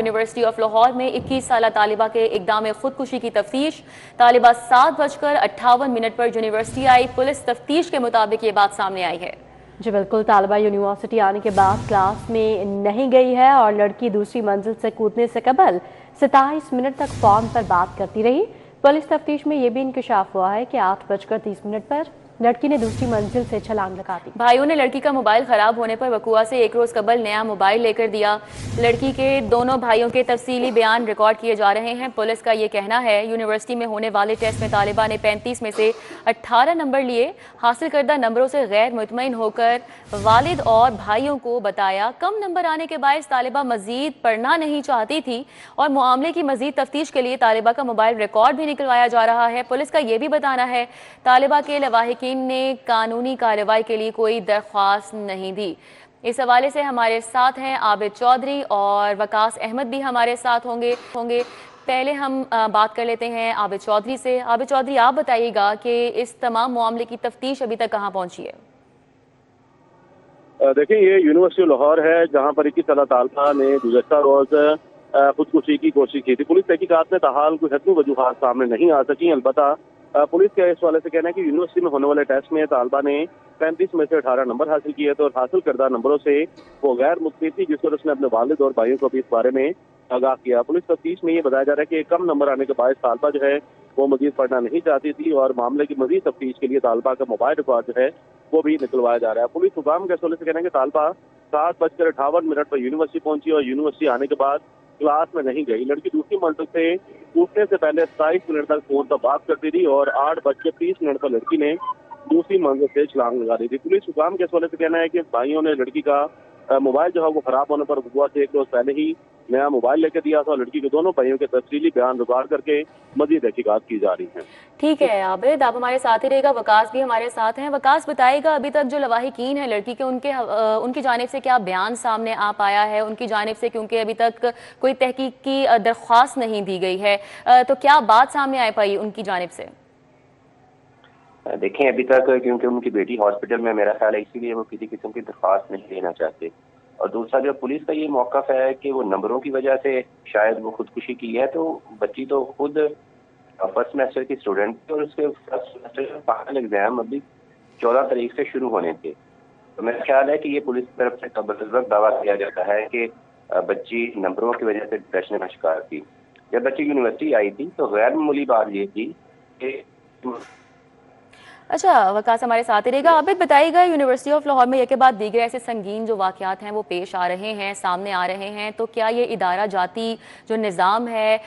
University of Lahore में 21 साल तालिबा के इक़दाम खुदकुशी की तफ्तीश। तालिबा 7:58 पर यूनिवर्सिटी आई। पुलिस तफ्तीश के मुताबिक ये बात सामने आई है। जी बिल्कुल, तालिबा यूनिवर्सिटी आने के बाद क्लास में नहीं गई है और लड़की दूसरी मंजिल से कूदने से कबल 27 मिनट तक फोन पर बात करती रही। पुलिस तफ्तीश में यह भी इंकशाफ हुआ है कि 8:30 पर लड़की ने दूसरी मंजिल से छलांग लगा दी। भाइयों ने लड़की का मोबाइल खराब होने पर वकुआ से एक रोज कबल नया मोबाइल लेकर दिया। लड़की के दोनों भाइयों के तफसीली बयान रिकॉर्ड किए जा रहे हैं। पुलिस का ये कहना है यूनिवर्सिटी में होने वाले टेस्ट में तालिबा ने 35 में से 18 नंबर लिए। हासिल करदा नंबरों से गैर मुतमईन होकर वालिद और भाइयों को बताया। कम नंबर आने के बायस तालिबा मजीद पढ़ना नहीं चाहती थी और मामले की मजीद तफ्तीश के लिए तालिबा का मोबाइल रिकॉर्ड भी निकलवाया जा रहा है। पुलिस का यह भी बताना है तालिबा के लवाहिकीन ने कानूनी कार्रवाई के लिए कोई दरख्वास्त नहीं दी। इस हवाले से हमारे साथ हैं आबिद चौधरी और वकास अहमद भी हमारे साथ होंगे। पहले हम बात कर लेते हैं आबिद चौधरी से। आबिद चौधरी, आप बताइएगा कि इस तमाम मामले की तफ्तीश अभी तक कहां पहुंची है? देखिए, ये यूनिवर्सिटी लाहौर है जहां पर 21 साल तालिबा ने गुज़श्ता रोज खुदकुशी की कोशिश की थी। पुलिस तहकीकात में ताहाल कोई हतमी वजूहात सामने नहीं आ सकी। अलबत्ता पुलिस का इस वाले से कहना है कि यूनिवर्सिटी में होने वाले टेस्ट में तालिबा ने 35 में से 18 नंबर हासिल किए थे और हासिल करदा नंबरों से वो गैर मुतफिक थी, जिस पर उसने अपने वालिद और भाइयों को भी इस बारे में आगाह किया। पुलिस तफ्तीश में ये बताया जा रहा है कि कम नंबर आने के बाद तालिबा जो है वो मजीद पढ़ना नहीं चाहती थी और मामले की मजीद तफ्तीश के लिए तालिबा का मोबाइल रिकॉर्ड जो है वो भी निकलवाया जा रहा है। पुलिस हुकाम के हवाले से कहना है कि तालिबा 7:58 पर यूनिवर्सिटी पहुंची और यूनिवर्सिटी आने के बाद क्लास में नहीं गई। लड़की दूसरी मंजिल से कूदने से पहले 27 मिनट तक फोन पर बात करती रही और 8:30 पर लड़की ने दूसरी मंजिल से छलांग लगा दी थी। पुलिस हुकाम के हवाले से कहना है कि भाइयों ने लड़की का मोबाइल जो है वो खराब होने पर वकुआ से एक रोज पहले ही नया मोबाइल लेकर दिया था और लड़की के दोनों भाइयों के तफसीली बयान रिकॉर्ड करके मजीद तहकीकात की जा रही है। ठीक है आबिद, आप हमारे साथ ही रहेगा। वकास भी हमारे साथ हैं। वकास, बताएगा अभी तक जो लवाहिकीन है लड़की के उनकी जानिब से क्या बयान सामने आ पाया है उनकी जानिब से, क्योंकि अभी तक कोई तहकीक की दरख्वास्त नहीं दी गई है, तो क्या बात सामने आ पाई उनकी जानिब से? देखें, अभी तक क्योंकि उनकी बेटी हॉस्पिटल में, मेरा ख्याल है इसीलिए वो किसी किस्म की दरख्वास्त नहीं देना चाहते। और दूसरा जो पुलिस का ये मौक़िफ़ है कि वो नंबरों की वजह से शायद वो खुदकुशी की है, तो बच्ची तो खुद फर्स्ट सेमेस्टर की स्टूडेंट थी और उसके फर्स्ट सेमेस्टर का फाइनल एग्जाम अभी 14 तारीख से शुरू होने थे। तो मेरा ख्याल है कि ये पुलिस की तरफ से कबल दावा किया जाता है कि बच्ची नंबरों की वजह से डिप्रेशन का शिकार थी। जब बच्ची यूनिवर्सिटी आई थी तो गैर मामूली बात ये थी कि अच्छा, वकास हमारे साथ ही रहेगा। आबिद, बताइएगा यूनिवर्सिटी ऑफ लाहौर में एक के बाद दीगर ऐसे संगीन जो वाक़यात हैं वो पेश आ रहे हैं, सामने आ रहे हैं, तो क्या ये इदारा जाती जो निज़ाम है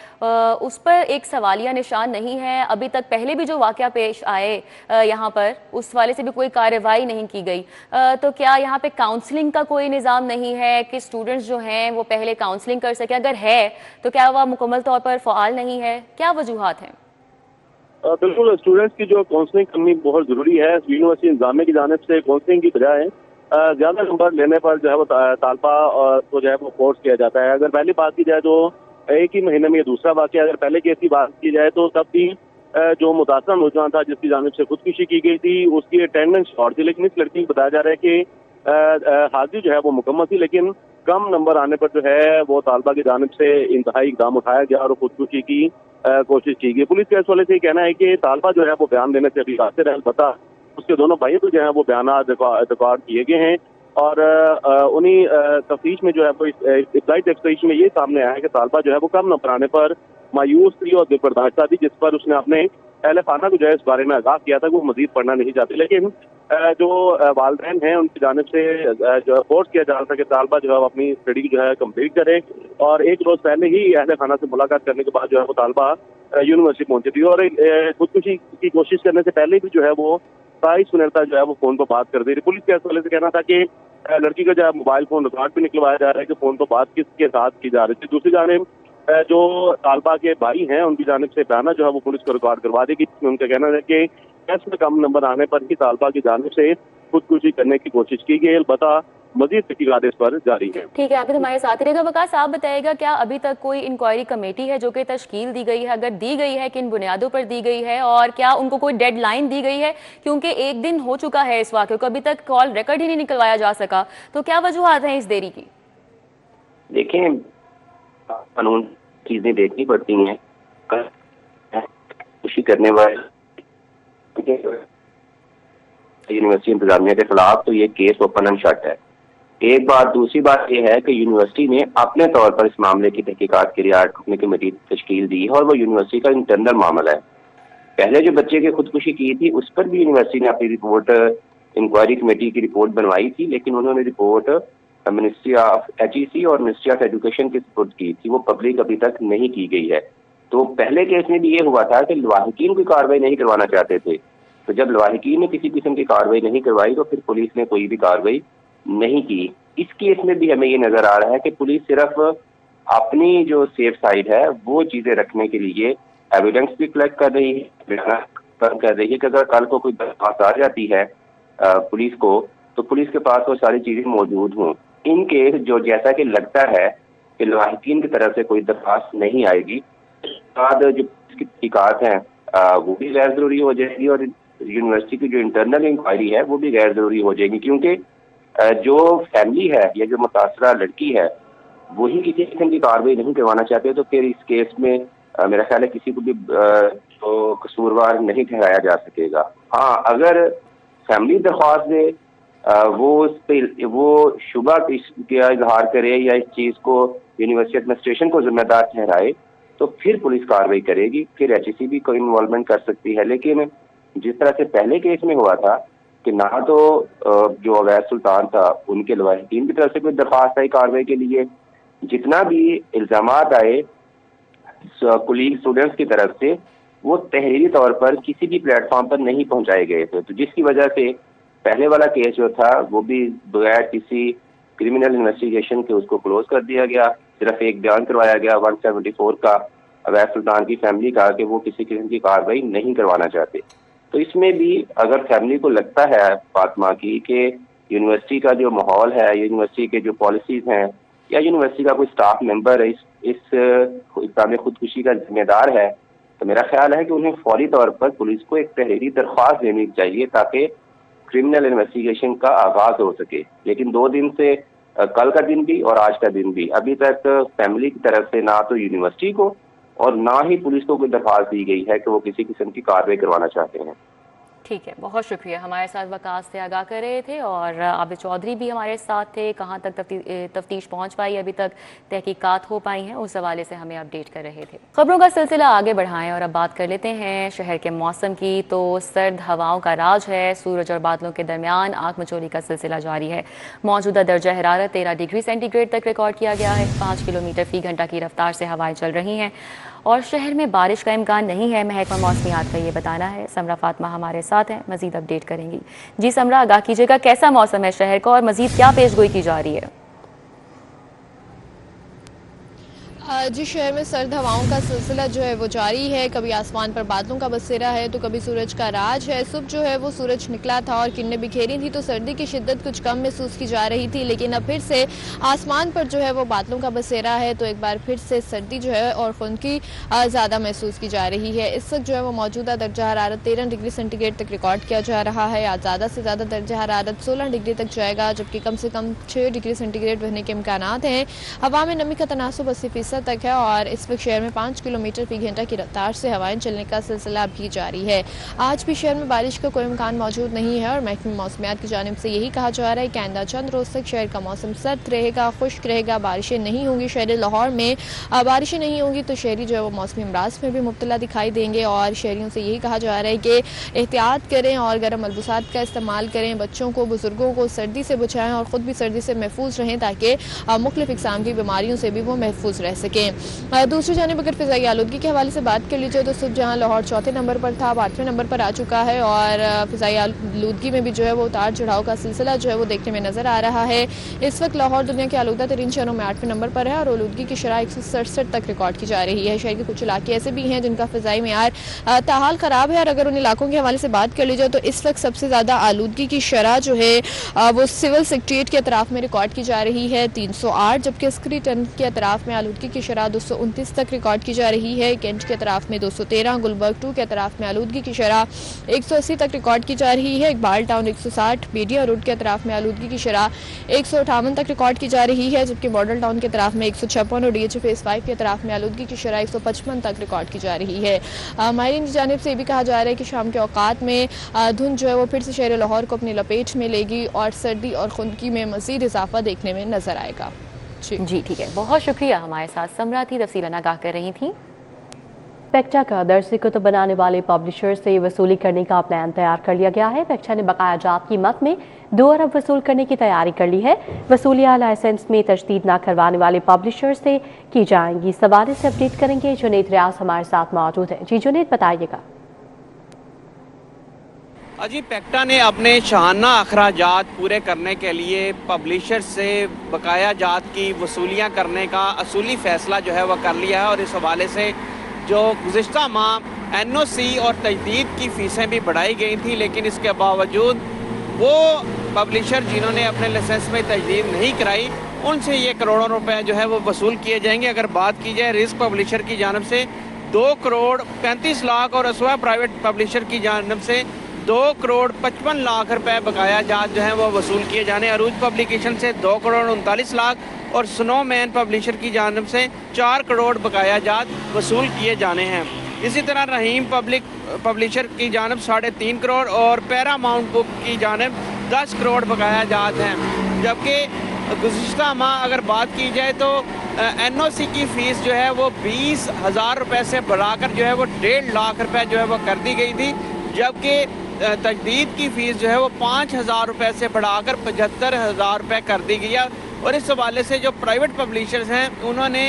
उस पर एक सवालिया निशान नहीं है? अभी तक पहले भी जो वाक़या पेश आए यहाँ पर उस वाले से भी कोई कार्रवाई नहीं की गई, तो क्या यहाँ पे काउंसलिंग का कोई निज़ाम नहीं है कि स्टूडेंट्स जो हैं वो पहले काउंसलिंग कर सकें? अगर है तो क्या वह मुकम्मल तौर पर फ़आल नहीं है? क्या वजूहात हैं? बिल्कुल, स्टूडेंट्स की जो काउंसलिंग करनी बहुत जरूरी है। यूनिवर्सिटी इंतजामिया की जानिब से काउंसलिंग की बजाय ज्यादा नंबर लेने पर जो है वो तालिबा को जो है वो फोर्स किया जाता है। अगर पहली बात की जाए तो एक ही महीने में ये दूसरा वाक़या। अगर पहले केस की बात की जाए तो तब भी जो मुतासर नौजवान था जिसकी जानिब से खुदकुशी की गई थी उसकी अटेंडेंस शॉर्ट थी, लेकिन इस लड़की को बताया जा रहा है कि हाजिरी जो है वो मुकम्मल थी, लेकिन कम नंबर आने पर जो है वो तालिबा की जानिब से इंतहाई इकदाम उठाया गया और खुदकुशी की कोशिश की गई। पुलिस के इस वाले से कहना है कि तालिबा जो है वो बयान देने से अभी कासिर है। अलबत्ता उसके दोनों भाइयों को जो है वो बयान रिकॉर्ड किए गए हैं और उन्हीं तफ्तीश में जो है वो इब्तदाई तफ्तीश में ये सामने आया है कि तालिबा जो है वो कम नंबर आने पर मायूस थी और दिलबर्दाश्ता थी, जिस पर उसने अपने अहले खाना को जो है इस बारे में आगाह किया था कि वो मजीद पढ़ना नहीं चाहती। लेकिन जो वालिदैन हैं उनकी जानिब से जो फोर्स किया जा रहा था कि तालिबा जो है अपनी स्टडी जो है कम्प्लीट करे और एक रोज पहले ही अहले खाना से मुलाकात करने के बाद जो है वो तालिबा यूनिवर्सिटी पहुंची थी और खुदकुशी की कोशिश करने से पहले भी जो है वो 27 मिनट तक जो है वो फोन पर बात कर दी रही। पुलिस के हवाले से कहना था कि लड़की का जो है मोबाइल फोन रिकॉर्ड भी निकलवाया जा रहा है कि फोन पर बात किसके साथ की जा रही थी। दूसरी जानिब जो तालिबा के भाई हैं उनकी जानिब से बयाना जो है वो पुलिस को रिकॉर्ड करवा देगी, जिसमें उनका कहना है कि टेस्ट में कम नंबर आने पर ही तालिबा की जानिब से खुदकुशी करने की कोशिश की गई। अलबत्ता मजीद तहकीकात इस पर जारी है। ठीक है, आबिद हमारे साथ रहेगा। वकास, आप बताइएगा क्या अभी तक कोई इंक्वायरी कमेटी है जो कि तश्कील दी गई है? अगर दी गई है किन बुनियादों पर दी गई है और क्या उनको कोई डेडलाइन दी गई है? क्योंकि एक दिन हो चुका है इस वाक़े को, अभी तक कॉल रिकॉर्ड ही नहीं निकलवाया जा सका, तो क्या वजूहात हैं इस देरी की? देखें, कानून चीजें देखनी पड़ती हैं। खुशी करने वाले यूनिवर्सिटी इंतजामिया के खिलाफ तो ये केस ओपन एंड शट है। एक बात, दूसरी बात यह है कि यूनिवर्सिटी ने अपने तौर पर इस मामले की तहकीकात के लिए आर्ट कमेटी तश्कील दी है और वो यूनिवर्सिटी का इंटरनल मामला है। पहले जो बच्चे की खुदकुशी की थी उस पर भी यूनिवर्सिटी ने अपनी रिपोर्ट, इंक्वायरी कमेटी की रिपोर्ट बनवाई थी, लेकिन उन्होंने रिपोर्ट मिनिस्ट्री ऑफ HEC और मिनिस्ट्री ऑफ एजुकेशन की सपोर्ट की थी, वो पब्लिक अभी तक नहीं की गई है। तो पहले केस में भी ये हुआ था कि लवाहिकीन कोई कार्रवाई नहीं करवाना चाहते थे, तो जब लवाहिकीन ने किसी किस्म की कार्रवाई नहीं करवाई तो फिर पुलिस ने कोई भी कार्रवाई नहीं की। इस केस में भी हमें ये नजर आ रहा है कि पुलिस सिर्फ अपनी जो सेफ साइड है वो चीजें रखने के लिए एविडेंस भी कलेक्ट कर रही है, कर रही है कि अगर कल को कोई दरख्वास्त आ जाती है पुलिस को, तो पुलिस के पास वो सारी चीजें मौजूद हों। इन केस जो जैसा कि लगता है कि लवाहिकीन की तरफ से कोई दरख्वास्त नहीं आएगी, बाद जो इसकी तहकीकात हैं वो भी गैर जरूरी हो जाएगी और यूनिवर्सिटी की जो इंटरनल इंक्वायरी है वो भी गैर जरूरी हो जाएगी, क्योंकि जो फैमिली है या जो मुतासरा लड़की है वही किसी किस्म की कार्रवाई नहीं करवाना चाहते, तो फिर इस केस में मेरा ख्याल है किसी को भी तो कसूरवार नहीं ठहराया जा सकेगा। हाँ, अगर फैमिली दरख्वास्त दे, वो शुबा का इजहार करे या इस चीज को यूनिवर्सिटी एडमिनिस्ट्रेशन को जिम्मेदार ठहराए, तो फिर पुलिस कार्रवाई करेगी, फिर HEC भी कोई इन्वॉल्वमेंट कर सकती है। लेकिन जिस तरह से पहले केस में हुआ था कि ना तो जो अवैध सुल्तान था उनके लवाहिकीन की तरफ से कोई दरख्वास्त आई कार्रवाई के लिए, जितना भी इल्जामात आए कुलीग स्टूडेंट्स की तरफ से वो तहरीरी तौर पर किसी भी प्लेटफॉर्म पर नहीं पहुंचाए गए थे, तो जिसकी वजह से पहले वाला केस जो था वो भी बगैर किसी क्रिमिनल इन्वेस्टिगेशन के उसको क्लोज कर दिया गया। सिर्फ एक बयान करवाया गया 174 का अवैध सुल्तान की फैमिली का कि वो किसी किस्म की कार्रवाई नहीं करवाना चाहते। तो इसमें भी अगर फैमिली को लगता है फातिमा की कि यूनिवर्सिटी का जो माहौल है, यूनिवर्सिटी के जो पॉलिसीज हैं या यूनिवर्सिटी का कोई स्टाफ मेंबर इस इक़दाम खुदकुशी का जिम्मेदार है, तो मेरा ख्याल है कि उन्हें फौरी तौर पर पुलिस को एक तहरीरी दरख्वास्त देनी चाहिए ताकि क्रिमिनल इन्वेस्टिगेशन का आगाज हो सके। लेकिन 2 दिन से, कल का दिन भी और आज का दिन भी, अभी तक फैमिली की तरफ से ना तो यूनिवर्सिटी को और ना ही पुलिस को कोई दरख्वास्त दी गई है कि वो किसी किस्म की कार्रवाई करवाना चाहते हैं। ठीक है, बहुत शुक्रिया। हमारे साथ वकास से आगाह कर रहे थे और आबिद चौधरी भी हमारे साथ थे। कहाँ तक तफ्तीश पहुँच पाई, अभी तक तहकीकात हो पाई हैं, उस हवाले से हमें अपडेट कर रहे थे। खबरों का सिलसिला आगे बढ़ाएं और अब बात कर लेते हैं शहर के मौसम की। तो सर्द हवाओं का राज है, सूरज और बादलों के दरमियान आग मचोली का सिलसिला जारी है। मौजूदा दर्जा हरारत 13 डिग्री सेंटीग्रेड तक रिकॉर्ड किया गया है। 5 किलोमीटर फी घंटा की रफ्तार से हवाएं चल रही हैं और शहर में बारिश का इम्कान नहीं है, महकमा मौसमियात का ये बताना है। समरा फातिमा हमारे साथ हैं, मजीद अपडेट करेंगी। जी समरा, आगाह कीजिएगा, कैसा मौसम है शहर का और मजीद क्या पेशगोई की जा रही है? जी, शहर में सर्द हवाओं का सिलसिला जो है वो जारी है। कभी आसमान पर बादलों का बसेरा है तो कभी सूरज का राज है। सुबह जो है वो सूरज निकला था और किरणें बिखेरी थी तो सर्दी की शिद्दत कुछ कम महसूस की जा रही थी, लेकिन अब फिर से आसमान पर जो है वो बादलों का बसेरा है तो एक बार फिर से सर्दी जो है और खुनकी ज़्यादा महसूस की जा रही है। इस वक्त जो है वो मौजूदा दर्जा हरारत 13 डिग्री सेंटीग्रेड तक रिकॉर्ड किया जा रहा है। आज ज़्यादा से ज़्यादा दर्जा हरारत 16 डिग्री तक जाएगा, जबकि कम से कम 6 डिग्री सेंटीग्रेड रहने के इम्कान हैं। हवा में नमी का तनासुब 80% तक है और इस वक्त शहर में 5 किलोमीटर फी घंटा की रफ्तार से हवाएं चलने का सिलसिला भी जारी है। आज भी शहर में बारिश का कोई इम्कान मौजूद नहीं है और महकमा मौसमियात की जानिब से यही कहा जा रहा है कि आइंदा चंद रोज तक शहर का मौसम सर्द रहेगा, खुश्क रहेगा, बारिशें नहीं होंगी। शहर लाहौर में बारिशें नहीं होंगी तो शहरी जो है वो मौसमी अमराज में भी मुब्तला दिखाई देंगे और शहरियों से यही कहा जा रहा है कि एहतियात करें और गर्म मलबूसात का इस्तेमाल करें, बच्चों को, बुजुर्गों को सर्दी से बचाएं और ख़ुद भी सर्दी से महफूज रहें ताकि मुख्तलिफ इक़साम की बीमारियों से भी वो महफूज रह सकें। दूसरी जानिब अगर फ़िज़ाई आलूदगी के हवाले से बात कर लीजिए तो सुबह जहाँ लाहौर 4थे नंबर पर था, 8वें नंबर पर आ चुका है और फ़िज़ाई आलूदगी में भी जो है वो उतार चढ़ाव का सिलसिला जो है वो देखने में नज़र आ रहा है। इस वक्त लाहौर दुनिया के आलूदा तरीन शहरों में 8वें नंबर पर है और आलूदगी की शरह 167 तक रिकॉर्ड की जा रही है। शहर के कुछ इलाके ऐसे भी हैं जिनका फ़िज़ाई मेयार ताहाल ख़राब है और अगर उन इलाकों के हवाले से बात कर लीजिए तो इस वक्त सबसे ज़्यादा आलूदगी की शरह जो है वो सिविल सेक्रेटेरिएट के अतराफ़ में रिकॉर्ड की जा रही है 308, जबकि अस्करी टन के अतराफ़ में आलूदगी की शरह 229 तक रिकॉर्ड की जा रही है। कैंट के अतराफ में 213, गुलबर्ग 2 के अतराफ में आलूदगी की शरह 180 तक रिकॉर्ड की जा रही है। इकबाल टाउन 160, बेडिया रोड के अतराफ में आलूदगी की शरह 158 तक रिकॉर्ड की जा रही है, जबकि मॉडल टाउन के अतराफ में 156 और DH फेज 5 के अतराफ में आलूदगी की शरह 155 तक रिकॉर्ड की जा रही है। माहिरीन की जानिब से ये भी कहा जा रहा है कि शाम के औकात में धुंध जो है वो फिर से शहर लाहौर को अपनी लपेट में लेगी और सर्दी और खुनकी में मज़ीद इजाफा देखने में नजर आएगा। जी ठीक है, बहुत शुक्रिया। हमारे साथ समरा थी, तफसीलन आगाह कर रही थी। पेक्टा का दर्सी कुतुब बनाने वाले पब्लिशर से वसूली करने का प्लान तैयार कर लिया गया है। पेक्टा ने बकाया जात कीमत में 2 अरब वसूल करने की तैयारी कर ली है। वसूलियाँ लाइसेंस में तजदीद न करवाने वाले पब्लिशर से की जाएंगी। इस हवाले से अपडेट करेंगे जुनेद रियाज हमारे साथ मौजूद है। जी जुनेद, बताइएगा। अजी, पेक्टा ने अपने शाहाना अखराजात पूरे करने के लिए पब्लिशर से बकाया जात की वसूलियाँ करने का असूली फ़ैसला जो है वह कर लिया है और इस हवाले से जो गुज़िश्ता माह NOC और तजदीद की फ़ीसें भी बढ़ाई गई थी, लेकिन इसके बावजूद वो पब्लिशर जिन्होंने अपने लाइसेंस में तजदीद नहीं कराई उनसे ये करोड़ों रुपए जो है वो वसूल किए जाएंगे। अगर बात की जाए रिस्क पब्लिशर की जानब से 2 करोड़ 35 लाख और असवा प्राइवेट पब्लिशर की जानब से 2 करोड़ 55 लाख रुपए बकाया जात जो है वो वसूल किए जाने। अरूज पब्लिकेशन से 2 करोड़ 39 लाख और स्नोमैन पब्लिशर की जानब से 4 करोड़ बकाया जात वसूल किए जाने हैं। इसी तरह रहीम पब्लिशर की जानब 3.5 करोड़ और पैरामाउंट बुक की जानब 10 करोड़ बकाया जात हैं। जबकि गुज़िश्ता माह अगर बात की जाए तो NOC की फ़ीस जो है वो 20,000 रुपये से बढ़ाकर जो है वो 1.5 लाख रुपये जो है वो कर दी गई थी, जबकि तजदीद की फ़ीस जो है वो 5,000 रुपये से बढ़ाकर 75,000 रुपये कर दी गई है। और इस हवाले से जो प्राइवेट पब्लिशर्स हैं उन्होंने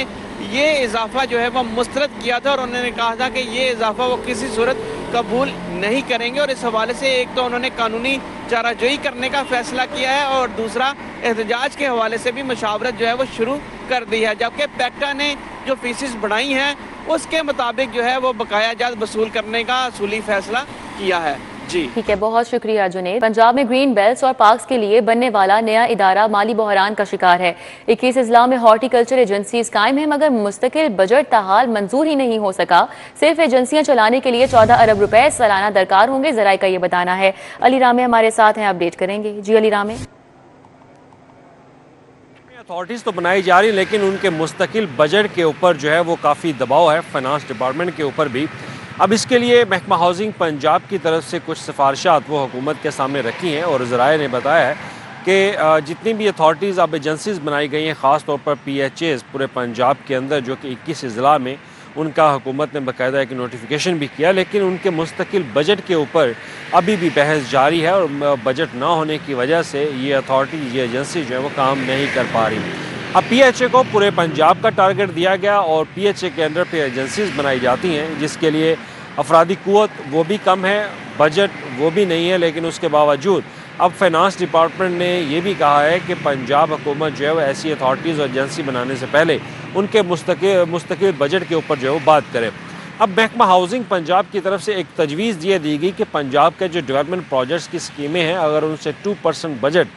ये इजाफा जो है वो मुस्तरद किया था और उन्होंने कहा था कि ये इजाफा वो किसी सूरत कबूल नहीं करेंगे। और इस हवाले से एक तो उन्होंने कानूनी चाराजोई करने का फैसला किया है और दूसरा एहतजाज के हवाले से भी मशावरत जो है वो शुरू कर दी है। जबकि पेक्टा ने जो फीसिस बढ़ाई हैं उसके मुताबिक जो है वो बकाया जात वसूल करने का असूली फैसला किया है। जी ठीक है, बहुत शुक्रिया जुनेद। पंजाब में ग्रीन बेल्ट्स और पार्क्स के लिए बनने वाला नया इदारा माली बहरान का शिकार है। 21 अजला में हॉर्टिकल्चर एजेंसीज कायम है, मगर मुस्तकिल बजट ताहाल मंजूर ही नहीं हो सका। सिर्फ एजेंसियां चलाने के लिए 14 अरब रुपए सालाना दरकार होंगे, जराए का ये बताना है। अली रामे हमारे साथ हैं, अपडेट करेंगे। जी अली रामे। अथॉरिटीज़ तो बनाई जा रही, लेकिन उनके मुस्तकिल बजट के ऊपर जो है वो काफ़ी दबाव है, फाइनेंस डिपार्टमेंट के ऊपर भी। अब इसके लिए महकमा हाउसिंग पंजाब की तरफ से कुछ सिफारिशात वो हुकूमत के सामने रखी हैं और ज़राए ने बताया है कि जितनी भी अथॉरिटीज़ अब एजेंसीज़ बनाई गई हैं, ख़ास तौर पर PHAs पूरे पंजाब के अंदर जो कि 21 अजला में उनका हुकूमत ने बाकायदा एक नोटिफिकेशन भी किया, लेकिन उनके मुस्तकिल बजट के ऊपर अभी भी बहस जारी है और बजट ना होने की वजह से ये अथॉरिटी, ये एजेंसी जो है वो काम नहीं कर पा रही। अब PHA को पूरे पंजाब का टारगेट दिया गया और PHA के अंदर फिर एजेंसीज बनाई जाती हैं, जिसके लिए अफरादी कुव्वत वो भी कम है, बजट वो भी नहीं है। लेकिन उसके बावजूद अब फाइनेंस डिपार्टमेंट ने ये भी कहा है कि पंजाब हुकूमत जो है वो ऐसी अथॉरिटीज़ और एजेंसी बनाने से पहले उनके मुस्तकिल बजट के ऊपर जो है वो बात करे। अब महकमा हाउसिंग पंजाब की तरफ से एक तजवीज़ ये दी गई कि पंजाब के जो डेवलपमेंट प्रोजेक्ट्स की स्कीमें हैं, अगर उनसे 2% बजट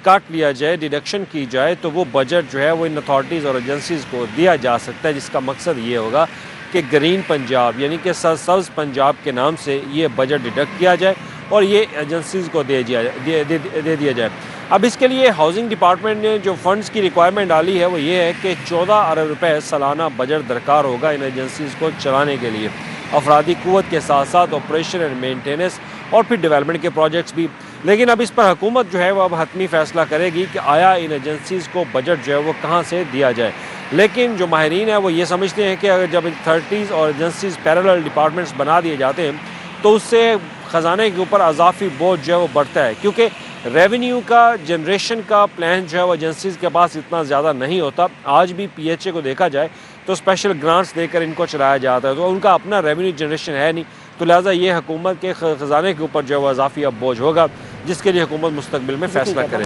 काट लिया जाए, डिडक्शन की जाए, तो वो बजट जो है वो इन अथॉरिटीज़ और एजेंसीज़ को दिया जा सकता है, जिसका मकसद ये होगा कि ग्रीन पंजाब यानी कि सब्ज़ पंजाब के नाम से ये बजट डिडक्ट किया जाए और ये एजेंसीज़ को दे दिया जाए। अब इसके लिए हाउसिंग डिपार्टमेंट ने जो फंड्स की रिक्वायरमेंट डाली है वो ये है कि 14 अरब रुपए सालाना बजट दरकार होगा इन एजेंसीज़ को चलाने के लिए, अफरादी कुव्वत के साथ साथ ऑपरेशन एंड मेंटेनेंस और फिर डेवलपमेंट के प्रोजेक्ट्स भी। लेकिन अब इस पर हुकूमत जो है वो अब हतमी फ़ैसला करेगी कि आया इन एजेंसीज़ को बजट जो है वो कहाँ से दिया जाए। लेकिन जो माहिरीन है वो ये समझते हैं कि अगर जब अथॉरिटीज़ और एजेंसीज़ पैरेलल डिपार्टमेंट्स बना दिए जाते हैं तो उससे ख़जाने के ऊपर अजाफी बोझ जो है वो बढ़ता है, क्योंकि रेवेन्यू का जनरेशन का प्लान जो है वो एजेंसीज़ के पास इतना ज़्यादा नहीं होता। आज भी PHA को देखा जाए तो स्पेशल ग्रांट्स देकर इनको चलाया जाता है, तो उनका अपना रेवेन्यू जनरेशन है नहीं, तो लिहाजा ये हुकूमत के ख़जाने के ऊपर जो है वो अजाफी अब बोझ होगा, जिसके लिए हुकूमत मुस्तकबिल में फैसला करे।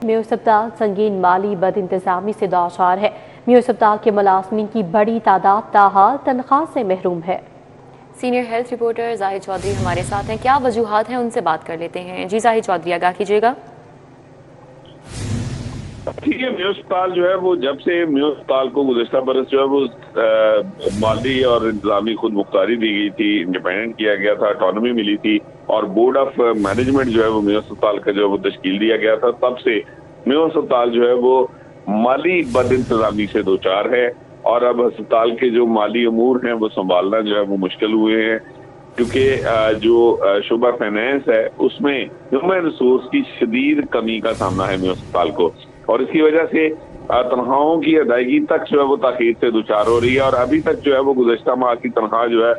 म्यू अस्पताल संगीन माली बद इंतजामी से दौचार है। म्यू अस्पताल के मुलाजमीन की बड़ी तादाद ताहाल तनख्वाह से महरूम है। Senior health reporter Zahid Chaudhry हमारे साथ हैं, क्या वजूहात हैं उनसे बात कर लेते हैं। जी जाहिद चौधरी, आगाह कीजिएगा। ठीक है, मेयो अस्पताल जो है वो जब से मेयो अस्पताल को गुज़श्ता बरस जो है वो माली और इंतजामी खुद मुख्तारी दी गई थी, इंडिपेंडेंट किया गया था, ऑटोनॉमी मिली थी और बोर्ड ऑफ मैनेजमेंट जो है वो मेयो अस्पताल का जो है वो तश्कील दिया गया था, तब से मेयो अस्पताल जो है वो माली बद इंतजामी से दो चार है और अब अस्पताल के जो माली अमूर हैं वो संभालना जो है वो मुश्किल हुए हैं, क्योंकि जो शुबा फाइनेंस है उसमें ह्यूमन रिसोर्स की शदीद कमी का सामना है मेयो अस्पताल को और इसकी वजह से तनख्वाहों की अदायगी तक जो है वो ताखीर से दुचार हो रही है और अभी तक जो है वो गुज़श्ता माह की तनख्वाह जो है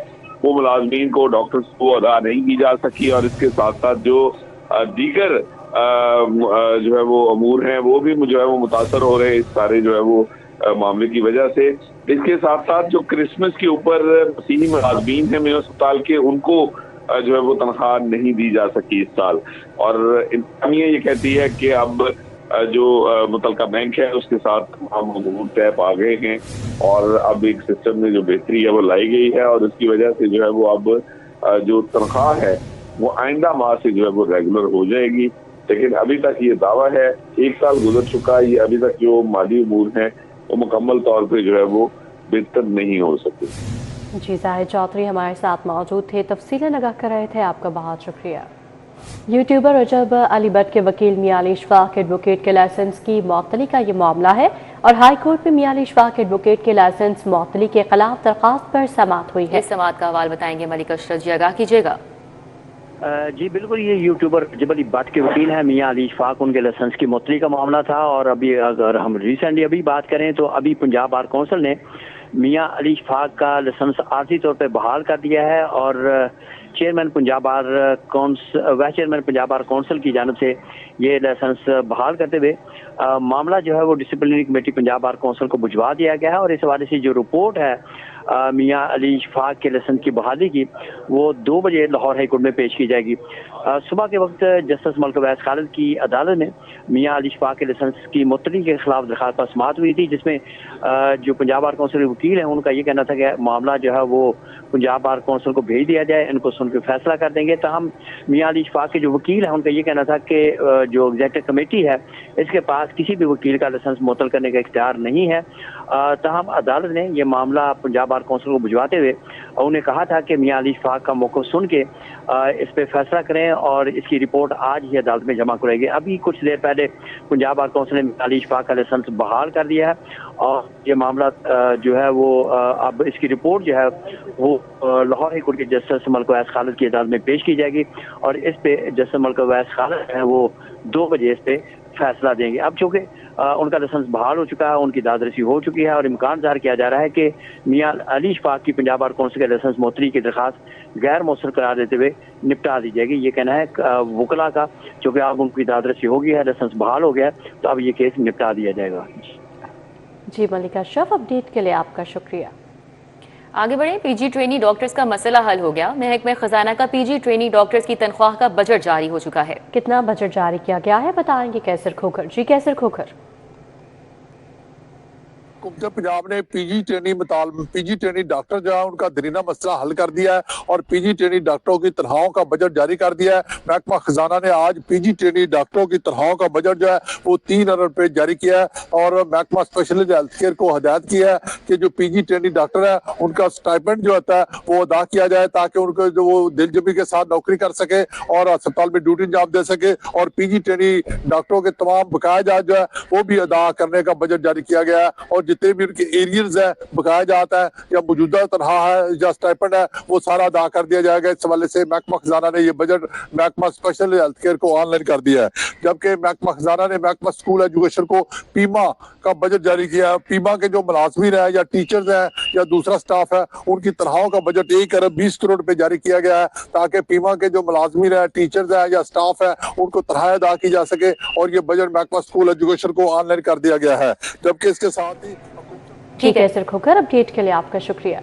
वो मुलाजमीन को, डॉक्टर्स को अदा नहीं की जा सकी और इसके साथ साथ जो दीगर जो है वो अमूर हैं वो भी जो है वो मुतासर हो रहे हैं इस सारे जो है वो मामले की वजह से। इसके साथ साथ जो क्रिसमस के ऊपर मसीही मुलाजमीन हैं मेयो अस्पताल के, उनको जो है वो तनख्वाह नहीं दी जा सकी इस साल और इंतजामिया ये कहती है कि अब जो मुतलका बैंक है उसके साथ हम अमूर तय पा गए हैं और अब एक सिस्टम में जो बेहतरी है वो लाई गई है और इसकी वजह से जो है वो अब जो तनख्वाह है वो आइंदा माह से जो है वो रेगुलर हो जाएगी। लेकिन अभी तक ये दावा है, एक साल गुजर चुका, ये अभी तक जो माली अमूर हैं वो मुकम्मल तौर पे जो है वो बेहतर नहीं हो सके। जी, जाहिद चौधरी हमारे साथ मौजूद थे, तफसीलें आगाह कर रहे थे, आपका बहुत शुक्रिया। यूट्यूबर रजब अली भट्ट के वकील मियां अली इशफाक एडवोकेट के लाइसेंस की मुअत्तली का ये मामला है और हाई कोर्ट में मियां अली इशफाक एडवोकेट के लाइसेंस मुअत्तली के खिलाफ दरख्वास्त पर समाअत हुई है। इस समाअत का हवाला बताएंगे मलिक अशरफ जी, आगाह कीजिएगा। जी बिल्कुल, ये यूट्यूबर रजब अली भट्ट के वकील हैं मियां अली इशफाक, उनके लाइसेंस की मुअत्तली का मामला था और अभी अगर हम रिसेंटली अभी बात करें तो अभी पंजाब बार कौंसिल ने मियां अली इशफाक का लाइसेंस आर्जी तौर पर बहाल कर दिया है और chairman Punjab bar vice chairman Punjab bar council की जानिब से ये लाइसेंस बहाल करते हुए मामला जो है वो disciplinary committee Punjab bar council को भिजवा दिया गया है और इस हवाले से जो रिपोर्ट है मियां अली इशफाक के लाइसेंस की बहाली की वो 2 बजे लाहौर हाई कोर्ट में पेश की जाएगी। सुबह के वक्त जस्टिस मलिक अवैस खालिद की अदालत में मियां अली इशफाक के लाइसेंस की मुअत्तली के खिलाफ दरख्वास्त पर समाअत हुई थी, जिसमें जो पंजाब बार कौंसिल के वकील हैं उनका ये कहना था कि मामला जो है वो पंजाब बार कौंसिल को भेज दिया जाए, इनको सुन के फैसला कर देंगे। ताहम मियां अली इशफाक के जो वकील हैं उनका ये कहना था कि जो एग्जीक्यूटिव कमेटी है इसके पास किसी भी वकील का लाइसेंस मुअत्तल करने का इख्तियार नहीं है। ताहम अदालत ने यह मामला पंजाब बार कौंसिल को भिजवाते हुए उन्हें कहा था कि मियां अली इशफाक का मौक़िफ़ सुन के इस पर फैसला करें और इसकी रिपोर्ट आज ही अदालत में जमा कराएगी। अभी कुछ देर पहले पंजाब बार कौंसिल ने मियां अली इशफाक का लाइसेंस बहाल कर दिया है और ये मामला जो है वो अब इसकी रिपोर्ट जो है वो लाहौर हाई कोर्ट के जस्टिस मलिक अवैस खालिद की अदालत में पेश की जाएगी और इस पे जस्टिस मलिक अवैस खालिद है वो 2 बजे इस पे फैसला देंगे। अब चूँकि उनका लाइसेंस बहाल हो चुका है, उनकी दादरसी हो चुकी है और इम्कान ज़ाहिर किया जा रहा है कि मियां अली इशफाक की पंजाब बार कौंसिल के लाइसेंस मुअत्तली की दरख्वास्त गैर मौसर करार देते हुए निपटा दी जाएगी। ये कहना है वकला का, चूँकि अब उनकी दादरसी हो गई है, लाइसेंस बहाल हो गया है, तो अब ये केस निपटा दिया जाएगा। जी मलिक अशरफ, अपडेट के लिए आपका शुक्रिया। आगे बढ़े, पीजी ट्रेनी डॉक्टर्स का मसला हल हो गया। महकमे खजाना का पीजी ट्रेनी डॉक्टर्स की तनख्वाह का बजट जारी हो चुका है। कितना बजट जारी किया गया है बताएंगे कैसर खोखर। जी कैसर खोखर। पंजाब ने पीजी ट्रेनी डॉक्टर जो है उनका दरीना मसला हल कर दिया है और पीजी ट्रेनी डॉक्टरों की तनख्वाहों का बजट जारी कर दिया है। महकमा खजाना ने आज पीजी ट्रेनी डॉक्टरों की तनख्वाहों का बजट जो है वो 3 अरब रुपए जारी किया है और महकमा स्पेशलिस्ट हेल्थ केयर को हदायत की है कि जो पीजी ट्रेनी डॉक्टर है उनका स्टाइपेंड जो होता है वो अदा किया जाए ताकि उनको जो वो दिलजमी के साथ नौकरी कर सके और अस्पताल में ड्यूटी अंजाम दे सके और पीजी ट्रेनी डॉक्टरों के तमाम बकाया जात जो है वो भी अदा करने का बजट जारी किया गया है और जितने भी उनके एरियर्स है बकाया जाता है या मौजूदा तनख्वाह है या स्टाइपेंड है वो सारा अदा कर दिया जाएगा। इस हवाले से महकमा खजाना ने ये बजट महकमा स्पेशल हेल्थ केयर को ऑनलाइन कर दिया है, जबकि महकमा खजाना ने महकमा स्कूल एजुकेशन को पीमा का बजट जारी किया है। पीमा के जो मुलाजमीन है या टीचर्स है या दूसरा स्टाफ है उनकी तनख्वाहों का बजट 1 अरब 20 करोड़ रुपए जारी किया गया है ताकि पीमा के जो मुलाजमीन है, टीचर्स है या स्टाफ है उनको तनख्वाह अदा की जा सके और ये बजट महकमा स्कूल एजुकेशन को ऑनलाइन कर दिया गया है। जबकि इसके साथ ही ठीक है सर खोखर, अपडेट के लिए आपका शुक्रिया।